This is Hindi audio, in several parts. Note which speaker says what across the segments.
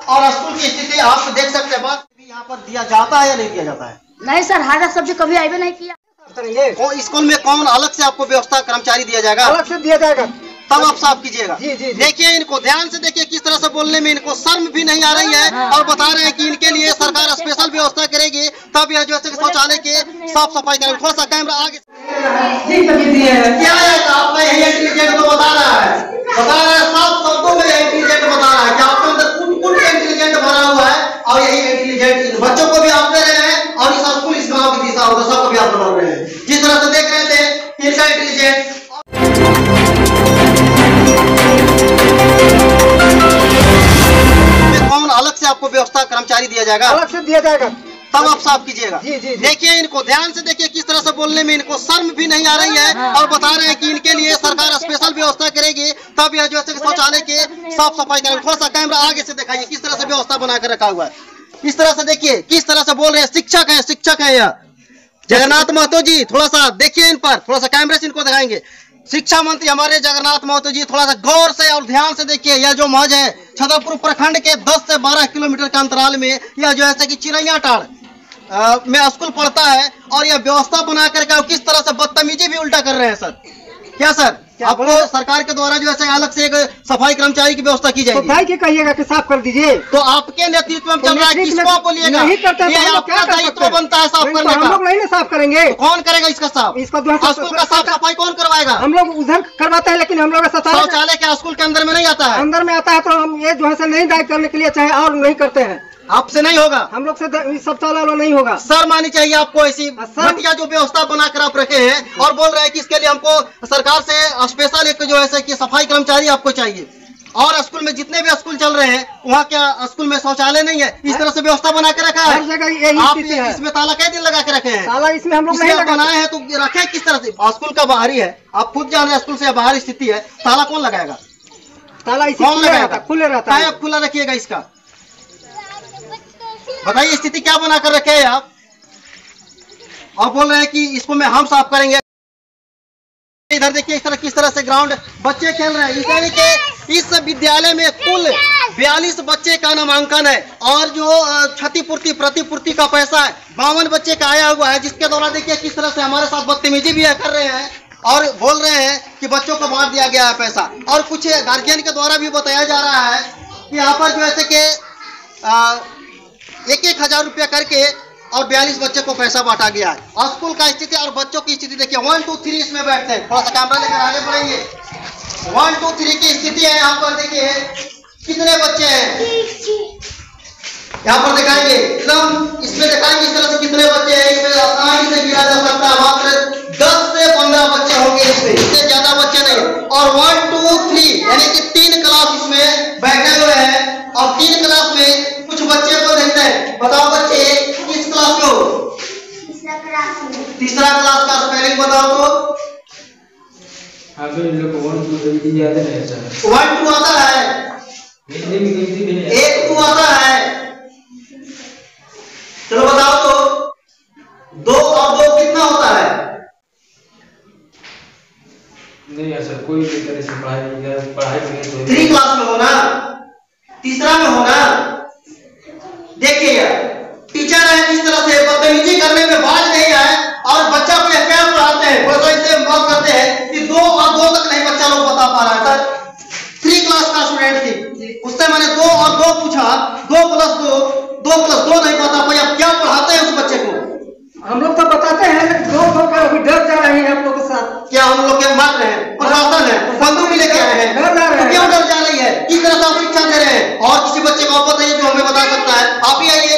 Speaker 1: और स्कूल की स्थिति आप देख सकते हैं। बात यहाँ पर दिया जाता है या नहीं दिया जाता है?
Speaker 2: नहीं सर, हरा सब्जी कभी आए नहीं किया।
Speaker 1: स्कूल में कौन अलग से आपको व्यवस्था कर्मचारी दिया जाएगा?
Speaker 3: अलग से दिया जाएगा,
Speaker 1: तब आप साफ कीजिएगा।
Speaker 3: जी।
Speaker 1: देखिए इनको ध्यान से देखिए, किस तरह से बोलने में इनको शर्म भी नहीं आ रही है और बता रहे हैं कि इनके लिए सरकार स्पेशल व्यवस्था करेगी, तब यह जो है शौचालय के साफ सफाई करेंगे। थोड़ा सा कैमरा आगे। क्या है आपका यही इंटेलिजेंट तो बता रहा है साफ शब्दों में इंटेलिजेंट बता रहा है कि आपके अंदर कुछ इंटेलिजेंट भरा हुआ है और यही इंटेलिजेंट इन बच्चों को भी आप दे रहे हैं और इस स्कूल इस गाँव की दिशा और दशा को भी आप बना रहे हैं। जिस तरह से देख रहे थे इनका इंटेलिजेंट अलग से आपको व्यवस्था कर्मचारी दिया जाएगा,
Speaker 3: अलग से दिया जाएगा,
Speaker 1: तब आप साफ कीजिएगा।
Speaker 3: जी।
Speaker 1: देखिए इनको ध्यान से देखिए, किस तरह से बोलने में इनको शर्म भी नहीं आ रही है और बता रहे हैं कि इनके लिए सरकार स्पेशल व्यवस्था करेगी, तब यह जो है शौचालय के साफ सफाई करेंगे। थोड़ा सा कैमरा आगे से दिखाइए किस तरह से व्यवस्था बनाकर रखा हुआ है। इस तरह से देखिए किस तरह से बोल रहे हैं। शिक्षक है यह जगन्नाथ महतो जी। थोड़ा सा देखिए इन पर, थोड़ा सा कैमरे से इनको दिखाएंगे। शिक्षा मंत्री हमारे जगन्नाथ महतो जी, थोड़ा सा गौर से और ध्यान से देखिए। यह जो मौज है छतरपुर प्रखंड के 10 से 12 किलोमीटर के अंतराल में यह जो है कि चिरैया टाड़ में स्कूल पढ़ता है और यह व्यवस्था बना करके किस तरह से बदतमीजी भी उल्टा कर रहे हैं सर। क्या सर आपको सरकार के द्वारा जो है अलग से एक सफाई कर्मचारी की व्यवस्था की जाएगी?
Speaker 3: सफाई के कहिएगा कि साफ कर दीजिए,
Speaker 1: तो आपके नेतृत्व में चल रहा है, किसको आप बोलिएगा?
Speaker 3: नहीं करते हैं,
Speaker 1: ये आपका दायित्व बनता है साफ करने का।
Speaker 3: हम लोग नहीं साफ करेंगे,
Speaker 1: तो कौन करेगा इसका साफ?
Speaker 3: इसका
Speaker 1: स्कूल का साफ सफाई कौन करवाएगा?
Speaker 3: हम लोग उधर करवाते हैं, लेकिन हम लोग
Speaker 1: शौचालय के स्कूल के अंदर में नहीं आता है।
Speaker 3: अंदर में आता है तो हम ये जो है नहीं दाय करने के लिए चाहे और नहीं करते हैं।
Speaker 1: आपसे नहीं होगा,
Speaker 3: हम लोग से सब चाला नहीं होगा।
Speaker 1: सर मानी चाहिए आपको ऐसी घटिया जो व्यवस्था बनाकर आप रखे हैं और बोल रहे हैं कि इसके लिए हमको सरकार से स्पेशल एक जो है कि सफाई कर्मचारी आपको चाहिए। और स्कूल में जितने भी स्कूल चल रहे हैं वहाँ क्या स्कूल में शौचालय नहीं है? इस तरह से व्यवस्था बना के रखा है।
Speaker 3: हर जगह यही
Speaker 1: आप
Speaker 3: स्थिति है।
Speaker 1: इसमें ताला कै दिन लगा के रखे हैं?
Speaker 3: ताला इसमें हम लोग नहीं
Speaker 1: बनाए हैं तो रखे किस तरह से? स्कूल का बाहरी है, आप खुद जान रहे हैं स्कूल से बाहरी स्थिति है, ताला कौन लगाएगा?
Speaker 3: ताला
Speaker 1: कौन लगाएगा?
Speaker 3: खुले रहता है।
Speaker 1: आप खुला रखिएगा इसका। बताइए स्थिति क्या बना कर रखे हैं आप और बोल रहे हैं कि इसको में हम साफ करेंगे। इधर देखिए इस तरह किस तरह से ग्राउंड बच्चे खेल रहे हैं। यानी कि इस विद्यालय में कुल 42 बच्चे का नामांकन है और जो क्षतिपूर्ति प्रतिपूर्ति का पैसा है 52 बच्चे का आया हुआ है, जिसके द्वारा देखिए किस तरह से हमारे साथ बदतमीजी भी कर रहे हैं और बोल रहे हैं कि बच्चों को बांट दिया गया है पैसा। और कुछ गार्जियन के द्वारा भी बताया जा रहा है कि यहाँ पर जो है कि 1-1 हजार रुपया करके और 42 बच्चे को पैसा बांटा गया है। स्कूल का स्थिति और बच्चों की स्थिति देखिए। 1 2 3 इसमें बैठते हैं, थोड़ा सा कैमरा लेकर आगे बढ़ेंगे। 1 2 3 की स्थिति है। यहाँ पर देखिए कितने बच्चे हैं, यहाँ पर दिखाएंगे एकदम, इसमें दिखाएंगे इस तरह से कितने बच्चे हैं। इसमें आसानी से गिरा जा सकता है, मात्र 10 से 15 बच्चे होंगे इसमें, इससे ज्यादा बच्चे नहीं। और 1 2 3 यानी कि 3 क्लास इसमें बैठे हुए हैं और 3 क्लास में कुछ बच्चे को देखते हैं। बताओ बच्चे किस क्लास में हो? तीसरा क्लास का स्पेलिंग बताओ तो। 1 2 आता है, 1 2 आता है, चलो बताओ तो 2 और 2 कितना होता है?
Speaker 4: नहीं सर, कोई भी तरह से पढ़ाई
Speaker 1: 3 क्लास में हो ना, तीसरा में हो ना। देखिए यार टीचर है किस तरह से बदतमीजी करने में बाज नहीं है और बच्चा को क्या पढ़ाते हैं, बस ऐसे बात करते हैं कि 2 और 2 तक नहीं बच्चा लोग बता पा रहा है। सर 3 क्लास का स्टूडेंट थी, उससे मैंने 2 और 2 पूछा, 2 + 2 नहीं बता पाया। आप क्या पढ़ाते हैं उस बच्चे को?
Speaker 3: हम लोग तो बताते हैं, 2 का अभी डर जा रहे हैं आप लोग के साथ।
Speaker 1: क्या हम लोग के मार रहे हैं? प्रशासन है, बंदूक भी लेके आए हैं, तो क्यों डर जा रही है? किस तरह से आप शिक्षा दे रहे हैं? और किसी बच्चे को आप बताइए जो हमें बता सकता है, आप ही आइए।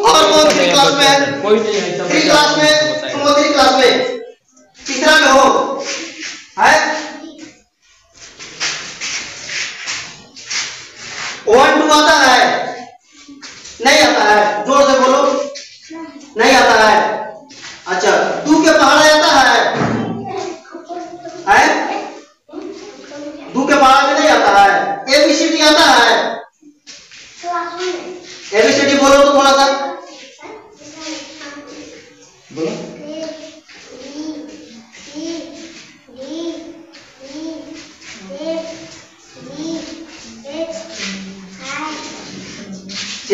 Speaker 1: और कौन 3 क्लास में है?
Speaker 4: कोई नहीं है।
Speaker 1: 3 क्लास में, तुम 3 क्लास में, तीसरा में हो है? 1 2 आता है? नहीं आता है, जोर से बोलो। नहीं आता है। अच्छा 2 के पहाड़ा आता है? 2 के पहाड़ा में नहीं आता है। ABCD आता है? ABCD बोलो तो थोड़ा सा बोलो।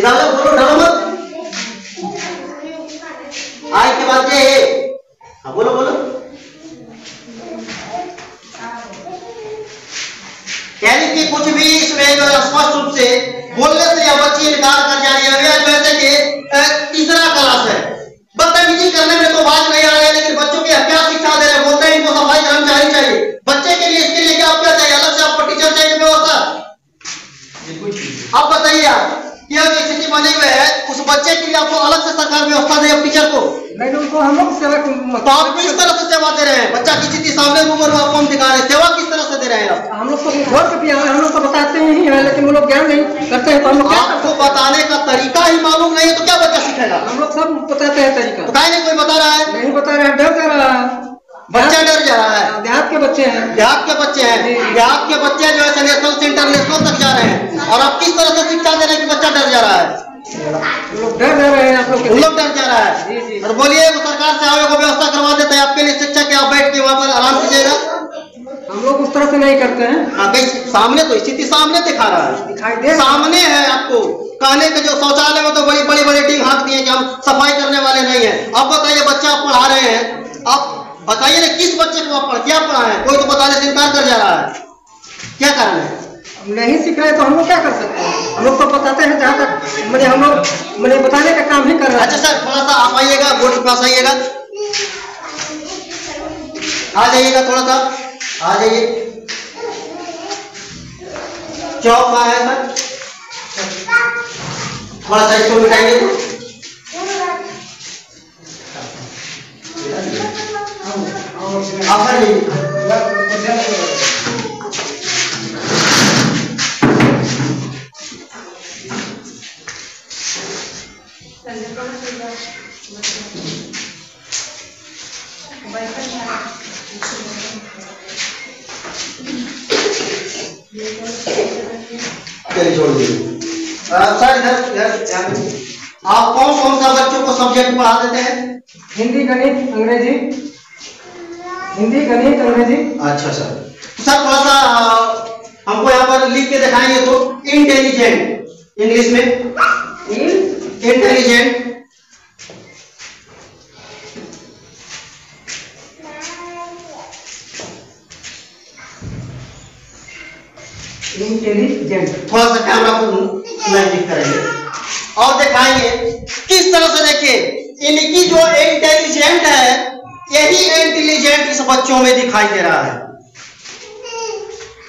Speaker 1: सीधा हो जाओ, बोलो, डरो मत। आई के बाद ये है, हाँ बोलो बोलो। यानी कि कुछ भी इसमें जो स्पष्ट रूप से बोलने से या बच्ची इनकार कर जा रही है, जो है कि तीसरा क्लास है, बदतमीजी करने में तो बात नहीं आ रही है, लेकिन बच्चों की क्या शिक्षा दे रहे हैं, बोलते हैं इनको सफाई कर्मचारी चाहिए। बच्चे के लिए इसके लिए क्या क्या चाहिए, अलग से आपको टीचर चाहिए व्यवस्था? अब बताइए आप, यह जो स्थिति बनी हुई है, उस बच्चे के लिए आपको अलग से सरकार व्यवस्था दे टीचर को?
Speaker 3: नहीं, उनको हम लोग सेवा
Speaker 1: तो आप किस तरह से सेवा दे रहे हैं? बच्चा की स्थिति सामने उम्र में आपको हम दिखा रहे हैं, सेवा किस तरह से दे रहे हैं आप?
Speaker 3: हम लोग तो घर पे भी हम लोग तो बताते ही नहीं है, लेकिन वो लोग ज्ञान नहीं करते हैं, तो हम लोग क्या
Speaker 1: आपको बताने का तरीका ही मालूम नहीं है तो क्या बच्चा सीखेगा?
Speaker 3: हम लोग सब बताते हैं तरीका।
Speaker 1: तो काहे नहीं कोई बता रहा है?
Speaker 3: नहीं बता रहे हैं, डर जा रहा है,
Speaker 1: बच्चा डर जा रहा है।
Speaker 3: देहात के बच्चे हैं,
Speaker 1: देहात के बच्चे हैं, देहात के बच्चे जो है नेशनल से इंटरनेशनल तक जा रहे हैं, और आप किस तरह से शिक्षा दे रहे हैं कि बच्चा डर जा रहा है?
Speaker 3: लोग डर जा रहे हैं, आप लोग
Speaker 1: लोग डर जा रहा है। और बोलिए वो सरकार से आओ, व्यवस्था करवा देते हैं आपके लिए शिक्षा के, आप बैठ के वहां पर आराम कीजिएगा।
Speaker 3: हम लोग उस तरह से नहीं करते हैं।
Speaker 1: हाँ, सामने तो स्थिति सामने दिखा रहा है,
Speaker 3: दिखाई दे
Speaker 1: सामने है आपको। कहने के जो शौचालय में तो बड़ी बड़ी बड़ी टीम हाँक दिए कि हम सफाई करने वाले नहीं है। अब बताइए, बच्चा आप पढ़ा रहे हैं, आप बताइए ना किस बच्चे को आप क्या पढ़ा है? कोई तो बताने से इनकार कर जा रहा है, क्या कारण है?
Speaker 3: नहीं सीख रहे तो हम लोग क्या कर सकते हैं? हम लोग तो बताते हैं, जहाँ तक मैंने हम लोग मैंने बताने का काम ही कर रहे हैं।
Speaker 1: अच्छा सर, थोड़ा सा आप आइएगा, बोर्ड के पास आइएगा, आ जाइएगा, थोड़ा सा आ जाइए। चौक कहाँ है सर? थोड़ा सा इसको मिटाइए। आप चलिए छोड़ दीजिए सर। इधर आप कौन कौन सा बच्चों को सब्जेक्ट पढ़ा देते हैं?
Speaker 3: हिंदी, गणित, अंग्रेजी। हिंदी, गणित, अंग्रेजी।
Speaker 1: अच्छा सर, तो सर थोड़ा सा हमको यहाँ पर लिख के दिखाएंगे तो इंटेलिजेंट, इंग्लिश में इंटेलिजेंट।
Speaker 3: इंटेलिजेंट
Speaker 1: थोड़ा सा कैमरा को नजदीक करेंगे और दिखाएंगे किस तरह से। देखिए, इनकी जो इंटेलिजेंट है, यही इंटेलिजेंट इस बच्चों में दिखाई दे रहा है।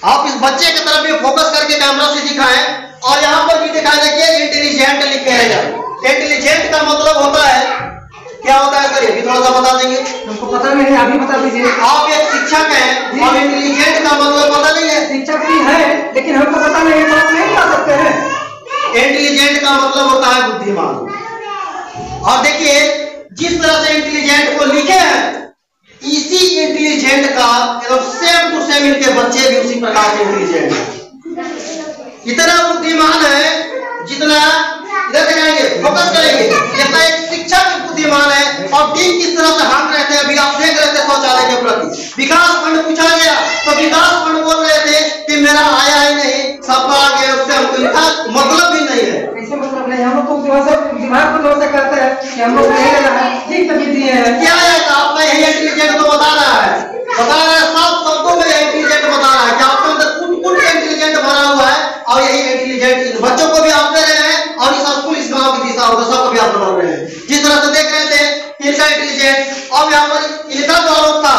Speaker 1: आप इस बच्चे की तरफ भी फोकस करके कैमरा से दिखाएं और यहाँ पर भी दिखाई, देखिए इंटेलिजेंट लिख के है। इंटेलिजेंट का मतलब होता है, क्या होता है सर? ये भी थोड़ा सा बता देंगे।
Speaker 3: हमको पता नहीं है, अभी बता दीजिए।
Speaker 1: आप एक शिक्षक हैं और इंटेलिजेंट का मतलब पता नहीं है?
Speaker 3: शिक्षक भी है, लेकिन हमको पता नहीं है, तो आप नहीं बता सकते हैं।
Speaker 1: इंटेलिजेंट का मतलब होता है बुद्धिमान। और देखिए, जिस तरह से इंटेलिजेंट को लिखे हैं, इसी इंटेलिजेंट का एकदम सेम टू सेम इनके बच्चे भी उसी प्रकार से इंटेलिजेंट है। इतना बुद्धिमान है जितना, इधर दिखाएंगे, फोकस करेंगे, जितना एक शिक्षक बुद्धिमान है। और टीम किस तरह से हाँक रहे थे, अभी आप देख रहे थे शौचालय के प्रति। विकास फंड पूछा गया तो विकास फंड बोल रहे थे कि मेरा आया ही नहीं, सबका आ गया, उससे हमको इनका मतलब भी नहीं है।
Speaker 3: ऐसे मतलब नहीं, हम लोग तो दिमाग को थोड़ा सा करते हैं कि हम लोग नहीं लेना है, ठीक तभी दिए हैं।
Speaker 1: क्या है आपका यही इंटेलिजेंट तो बता रहा है, साफ शब्दों में इंटेलिजेंट बता रहा है कि आपके अंदर कुछ इंटेलिजेंट भरा हुआ है। और यही इंटेलिजेंट बच्चों को भी आप दे रहे हैं और इस स्कूल, इस गांव की दिशा और दशा को भी आप बना रहे हैं। जिस तरह से देख रहे थे इनका इंटेलिजेंट, और यहाँ पर इनका जो आरोप था,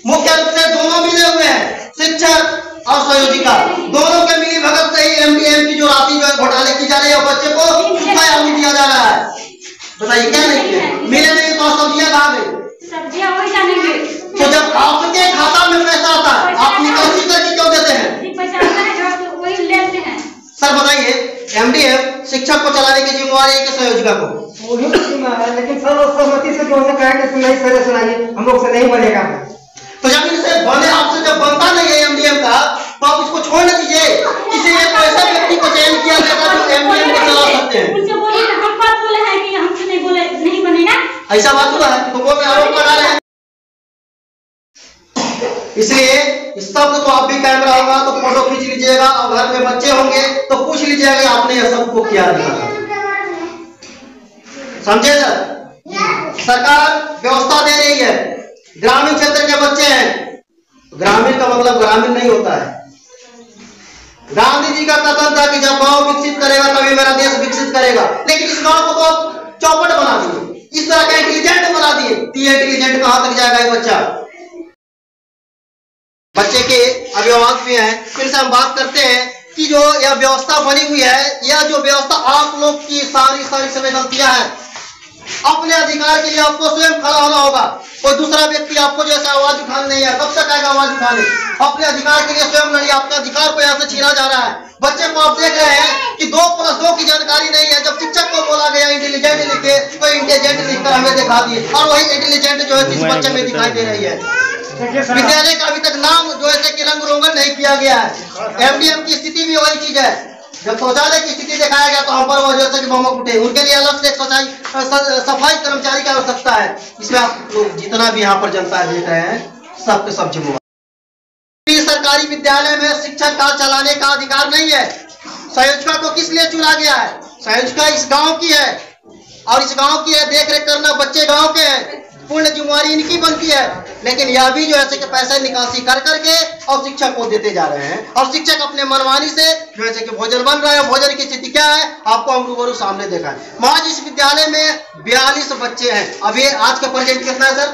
Speaker 1: मुख्य रूप से दोनों मिले हुए हैं, शिक्षक और संयोजिका, दोनों के मिली भगत से ही एमडीएम की जो राशि जो है घोटाले की जा रही है, बच्चे को रुपया नहीं दिया जा रहा है। बताइए क्या नहीं किया? मिले नहीं तो सब्जियां कहाँ गई?
Speaker 2: सब्जियां वही जानेंगे।
Speaker 1: तो जब आपके खाता में पैसा आता है, आप निकासी करके क्यों देते हैं?
Speaker 2: पैसा आता है जो वही लेते हैं।
Speaker 1: सर बताइए, एमडीएम शिक्षक को चलाने की जिम्मेवारी है कि संयोजिका को?
Speaker 3: वही है, लेकिन सर्वसम्मति से जो उन्होंने कहा कि नहीं सर सुनाइए, हम लोग से नहीं बनेगा।
Speaker 1: तो जब इनसे बने, आपसे जब बनता नहीं है एमडीएम का, तो आप इसको छोड़ न दीजिए। इसीलिए तो ऐसे व्यक्ति को चयन किया जाता है जो एमडीएम को चला सकते हैं।
Speaker 2: उनसे बोले तो हम बात बोले हैं कि हमसे नहीं बोले, नहीं बनेगा।
Speaker 1: ऐसा बात हुआ है, तो वो में आरोप लगा रहे हैं। इसलिए इस तब तो आप भी कैमरा होगा तो फोटो खींच लीजिएगा, और घर में बच्चे होंगे तो पूछ लीजिएगा आपने यह सबको किया था। समझे सर? सरकार व्यवस्था दे रही है, ग्रामीण क्षेत्र के बच्चे हैं। ग्रामीण का मतलब ग्रामीण नहीं होता है। गांधी जी का कथन था कि जब गांव विकसित करेगा तभी मेरा देश विकसित करेगा, लेकिन इस गांव को तो चौपट बना दिए, इस तरह का इंटेलिजेंट बना दिए। इंटेलिजेंट कहां तक जाएगा ये बच्चा? बच्चे के अभिभावक भी हैं, फिर से हम बात करते हैं कि जो यह व्यवस्था बनी हुई है, यह जो व्यवस्था आप लोग की सारी समय गलतियां हैं। अपने अधिकार के लिए आपको स्वयं खड़ा होना होगा। कोई दूसरा व्यक्ति आपको जैसे आवाज उठाने नहीं है, कब तक आएगा आवाज उठाने? अपने अधिकार के लिए स्वयं लड़िए। आपका अधिकार को यहाँ से छीना जा रहा है। बच्चे को आप देख रहे हैं कि 2+2 की जानकारी नहीं है। जब शिक्षक को बोला गया इंटेलिजेंट लिखे, तो इंटेलिजेंट लिखकर हमें दिखा दिए, और वही इंटेलिजेंट जो है इस बच्चे में दिखाई दे रही है। विद्यालय का अभी तक नाम जो है कि रंग रोगन नहीं किया गया है। एमडीएम की स्थिति भी वही चीज है। जब शौचालय की स्थिति दिखाया गया तो हम पर वो जैसे कि बमक उठे। उनके लिए अलग से सफाई कर्मचारी की आवश्यकता है। इसमें आप लोग जितना भी यहाँ पर जनता देख रहे हैं, सबके सब जिम्मेवार। सरकारी विद्यालय में शिक्षक का चलाने का अधिकार नहीं है। संयोजिका को किस लिए चुना गया है? संयोजिका इस गांव की है, और इस गांव की है देख रेख करना। बच्चे गांव के हैं, पूर्ण जिम्मेवारी इनकी बनती है। लेकिन यह भी जो है कि पैसे निकासी कर करके और शिक्षक को देते जा रहे हैं, और शिक्षक अपने मनमानी से जो है कि भोजन बन रहा है। भोजन की स्थिति क्या है आपको हम रूबरू सामने देखा है। महज इस विद्यालय में 42 बच्चे हैं। अभी आज का प्रेजेंट कितना है सर?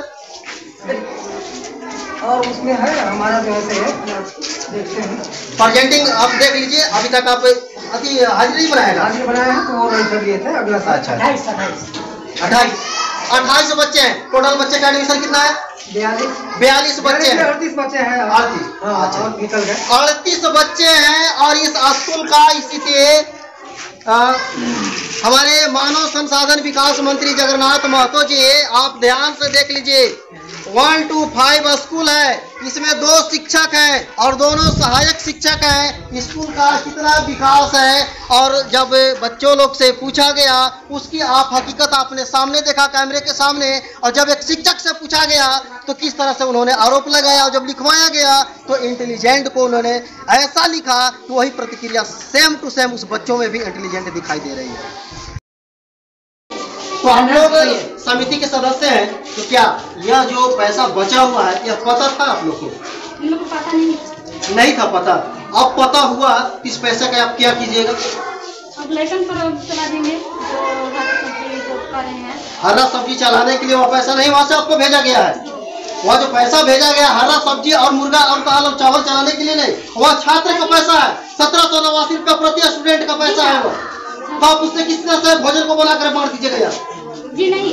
Speaker 3: और उसमें है हमारा जो है देखते हैं
Speaker 1: प्रेजेंटिंग आप देख लीजिए। अभी तक आप अति हाजिरी बनाएगा,
Speaker 3: हाजिरी बनाया है, तो वो रजिस्टर दिए थे अगला साल।
Speaker 1: अच्छा 28 बच्चे हैं। टोटल बच्चे का एडमिशन कितना है? 42 बच्चे हैं।
Speaker 3: 38 बच्चे हैं।
Speaker 1: 38
Speaker 3: और निकल गए।
Speaker 1: 38 बच्चे हैं। और इस स्कूल का स्थिति हमारे मानव संसाधन विकास मंत्री जगन्नाथ महतो जी, आप ध्यान से देख लीजिए। 1 to 5 स्कूल है, इसमें 2 शिक्षक हैं और दोनों सहायक शिक्षक हैं। स्कूल का कितना विकास है। और जब बच्चों लोग से पूछा गया, उसकी आप हकीकत आपने सामने देखा कैमरे के सामने। और जब एक शिक्षक से पूछा गया तो किस तरह से उन्होंने आरोप लगाया, और जब लिखवाया गया तो इंटेलिजेंट को उन्होंने ऐसा लिखा कि वही प्रतिक्रिया सेम टू सेम उस बच्चों में भी इंटेलिजेंट दिखाई दे रही है। तो हम लोग समिति के सदस्य हैं, तो क्या यह जो पैसा बचा हुआ है यह पता था आप लोग को?
Speaker 2: इन लोगों को पता
Speaker 1: नहीं था पता। अब पता हुआ, इस पैसे का आप क्या कीजिएगा?
Speaker 2: अब लेकिन पर चला देंगे जो कर रहे हैं।
Speaker 1: हरा सब्जी चलाने के लिए वो पैसा नहीं वहाँ से आपको भेजा गया है। वह जो पैसा भेजा गया हरा सब्जी और मुर्गा और दाल और चावल चलाने के लिए नहीं, वह छात्र का पैसा है। 1789 रुपया प्रति स्टूडेंट का पैसा है वो। तो आप उससे किस तरह से भोजन को बनाकर बांट दीजिएगा यार?
Speaker 2: जी नहीं,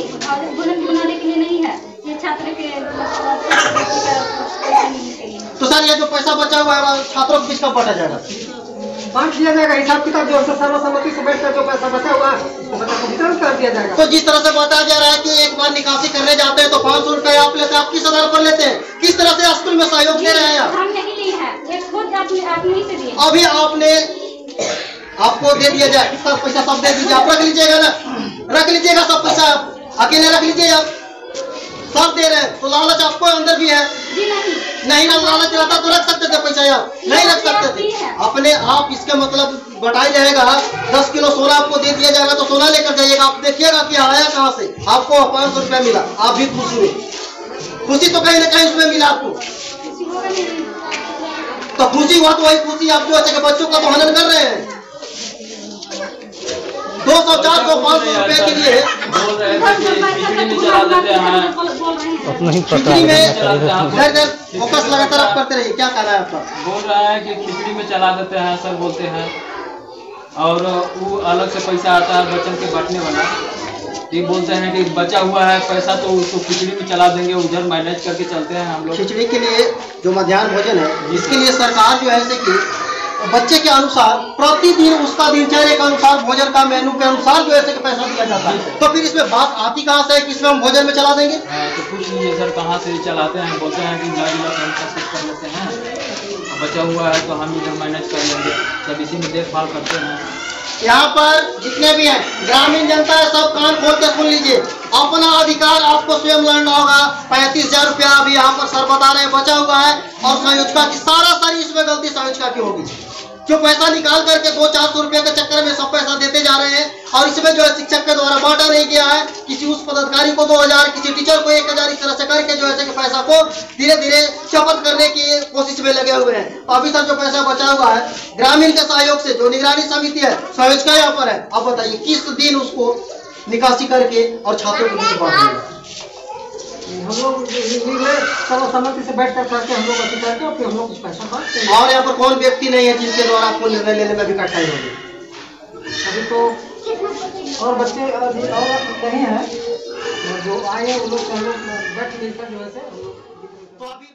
Speaker 2: भोजन बनाने के लिए नहीं है, ये छात्र के
Speaker 1: तो सर ये जो पैसा बचा हुआ है छात्रों के बीच कब बांटा जाएगा?
Speaker 3: बांट दिया जाएगा। हिसाब किताब जो सर्वसम्मति से बैठकर जो पैसा बचा हुआ है वो बच्चा को वितरण कर दिया जाएगा।
Speaker 1: तो जिस तरह से बताया जा रहा है कि एक बार निकासी करने जाते हैं तो 500 रुपए आप लेते हैं, आप किस आधार पर लेते हैं? किस तरह से स्कूल में सहयोग दे रहे हैं आप?
Speaker 2: हम नहीं लिए हैं, ये खुद आपने ही से दिए।
Speaker 1: अभी आपने आपको दे दिया जाए, इसका पैसा सब दे दीजिए। आप रख लीजिएगा ना, रख लीजिएगा सब पैसा, आप अकेले रख लीजिए। आप सब दे रहे हैं तो लालच आपको अंदर भी है।
Speaker 2: जी
Speaker 1: नहीं ना लालच रहता तो रख सकते थे पैसा, आप नहीं रख सकते थे अपने आप। इसका मतलब बटाई रहेगा 10 किलो सोना आपको दे दिया जाएगा तो सोना लेकर जाइएगा। आप देखिएगा कि आया कहाँ से, आपको 500 रुपया मिला, आप भी खुश हुए। खुशी तो कहीं ना कहीं उसमें मिला आपको, तो खुशी हुआ तो वही खुशी आप जो है बच्चों का तो हनन कर रहे हैं। 200, 400, 500 रुपए के लिए
Speaker 4: बोल रहे थे कि खिचड़ी में चला देते हैं।
Speaker 1: खिचड़ी में फोकस लगातार आप करते रहिए। क्या कहना है आपका?
Speaker 4: बोल रहा है कि खिचड़ी में चला देते हैं सर, बोलते हैं, और वो अलग से पैसा आता है बच्चों के बांटने वाला। ये बोलते हैं कि बचा हुआ है पैसा तो उसको खिचड़ी में चला देंगे, उधर मैनेज करके चलते हैं हम लोग।
Speaker 1: खिचड़ी के लिए जो मध्याह्न भोजन है, इसके लिए सरकार जो है कि बच्चे के अनुसार प्रतिदिन उसका दिनचर्या के अनुसार भोजन का मेनू के अनुसार जो है पैसा दिया जाता है। तो फिर इसमें बात आती कहाँ से है कि इसमें हम भोजन में चला देंगे?
Speaker 4: तो पूछ लीजिए सर कहाँ से चलाते हैं। बोलते हैं कि हम कर लेते हैं, बचा हुआ है तो हम इधर मैनेज कर लेंगे, सब इसी में देखभाल करते हैं।
Speaker 1: यहाँ पर जितने भी हैं ग्रामीण जनता है, सब कान खोल के सुन लीजिए। अपना अधिकार आपको स्वयं लड़ना होगा। 35,000 रुपया अभी यहाँ पर सर बता रहे बचा हुआ है, और संयोजिका की सारी इसमें गलती संयोजिका की होगी। जो पैसा निकाल करके 200-400 रुपए के चक्कर में सब पैसा देते जा रहे हैं। और इसमें जो है शिक्षक के द्वारा बांटा नहीं गया है, किसी उस पदाधिकारी को 2000, किसी टीचर को 1000, इस तरह से करके जो है कि पैसा को धीरे धीरे चपत करने की कोशिश में लगे हुए हैं। तो अभी तक जो पैसा बचा हुआ है ग्रामीण के सहयोग से, जो निगरानी समिति है संयोजका यहाँ पर है, आप बताइए किस दिन उसको निकासी करके और छात्रों के बीच बांटेंगे?
Speaker 3: हम लोग सर्वसम्मति से बैठ कर करके हम लोग अति करके और फिर हम लोग कुछ पैसा बांटते हैं।
Speaker 1: और यहाँ पर कौन व्यक्ति नहीं है जिनके द्वारा आपको निर्णय लेने में भी कठिनाई होगी?
Speaker 3: अभी तो और बच्चे अभी और नहीं है, जो आए हैं वो लोग से हम लोग बैठ मिलकर जो है से हम लोग
Speaker 1: तो अभी